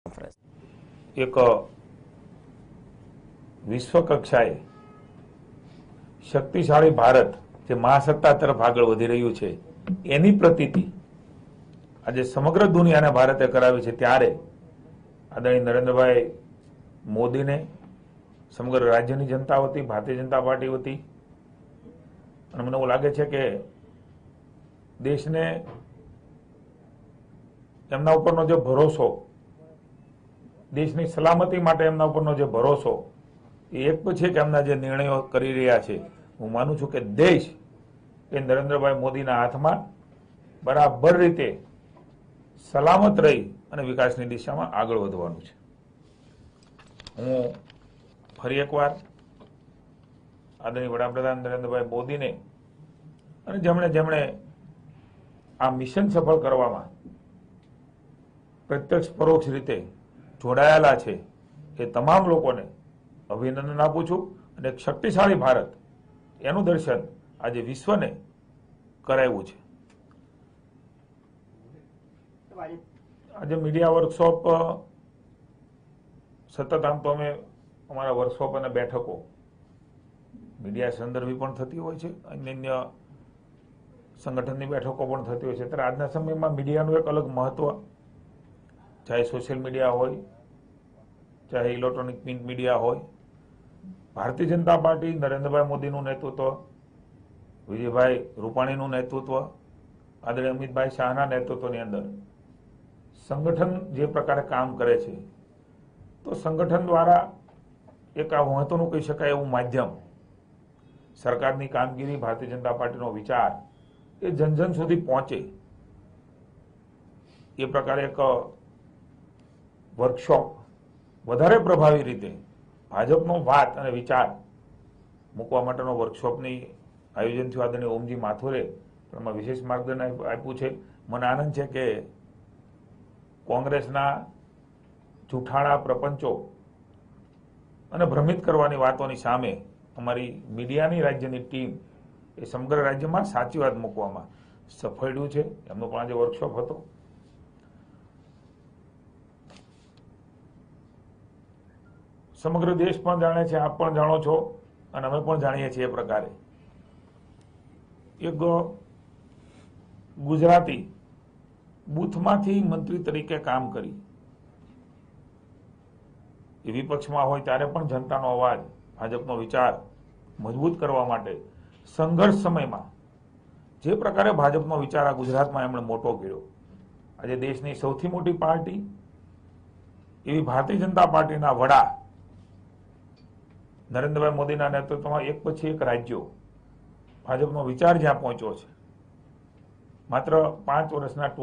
એક વિશ્વ કક્ષાએ શક્તિશાળી ભારત જે મહાસત્તા તરફ આગળ વધી રહ્યું છે એની પ્રતીતિ આજે સમગ્ર દુનિયાને ભારતે કરાવી છે। ત્યારે આદરણીય નરેન્દ્રભાઈ મોદીને સમગ્ર રાજ્યની જનતા વતી ભારતીય જનતા પાર્ટી વતી અને મને એવું લાગે છે કે દેશને એમના ઉપરનો જે ભરોસો, દેશની સલામતી માટે એમના ઉપરનો જે ભરોસો એ એક પછી એક એમના જે નિર્ણયો કરી રહ્યા છે, હું માનું છું કે દેશ એ નરેન્દ્રભાઈ મોદીના હાથમાં બરાબર રીતે સલામત રહી અને વિકાસની દિશામાં આગળ વધવાનું છે। હું ફરી એકવાર આદરણીય વડાપ્રધાન નરેન્દ્રભાઈ મોદીને અને જેમણે આ મિશન સફળ કરવામાં પ્રત્યક્ષ પરોક્ષ રીતે જોડાયેલા છે એ તમામ લોકોને અભિનંદન આપું છું અને એક શક્તિશાળી ભારત એનું દર્શન આજે વિશ્વને કરાવ્યું છે। આજે મીડિયા વર્કશોપ સતત આમ તો અમે અમારા વર્કશોપ અને બેઠકો મીડિયા સંદર્ભી પણ થતી હોય છે, અન્ય સંગઠનની બેઠકો પણ થતી હોય છે। ત્યારે આજના સમયમાં મીડિયાનું એક અલગ મહત્વ, ચાહે સોશિયલ મીડિયા હોય, ચાહે ઇલેક્ટ્રોનિક પ્રિન્ટ મીડિયા હોય, ભારતીય જનતા પાર્ટી નરેન્દ્રભાઈ મોદીનું નેતૃત્વ, વિજયભાઈ રૂપાણીનું નેતૃત્વ, આદરણીય અમિતભાઈ શાહના નેતૃત્વની અંદર સંગઠન જે પ્રકારે કામ કરે છે, તો સંગઠન દ્વારા એક આ મહત્વનું કહી શકાય એવું માધ્યમ, સરકારની કામગીરી, ભારતીય જનતા પાર્ટીનો વિચાર એ જન જન સુધી પહોંચે એ પ્રકારે એક વર્કશોપ વધારે પ્રભાવી રીતે ભાજપનો વાત અને વિચાર મૂકવા માટેનો વર્કશોપની આયોજન થયું। આદરણીય ઓમજી માથુરે એમાં વિશેષ માર્ગદર્શન આપ્યું છે। મને આનંદ છે કે કોંગ્રેસના જૂઠાણા પ્રપંચો અને ભ્રમિત કરવાની વાતોની સામે અમારી મીડિયાની રાજ્યની ટીમ એ સમગ્ર રાજ્યમાં સાચી વાત મૂકવામાં સફળ રહ્યું છે। એમનો પણ આજે વર્કશોપ હતો। સમગ્ર દેશ પણ જાણે છે, આપ પણ જાણો છો અને અમે પણ જાણીએ છીએ એ પ્રકારે એક ગુજરાતી બૂથમાંથી મંત્રી તરીકે કામ કરી એ વિપક્ષમાં હોય ત્યારે પણ જનતાનો અવાજ, ભાજપનો વિચાર મજબૂત કરવા માટે સંઘર્ષ સમયમાં જે પ્રકારે ભાજપનો વિચાર આ ગુજરાતમાં એમણે મોટો કર્યો, આજે દેશની સૌથી મોટી પાર્ટી એવી ભારતીય જનતા પાર્ટીના વડા નરેન્દ્રભાઈ મોદીના નેતૃત્વમાં એક પછી એક રાજ્યો ભાજપનો વિચાર જ્યાં પહોંચ્યો છે, માત્ર 5 વર્ષના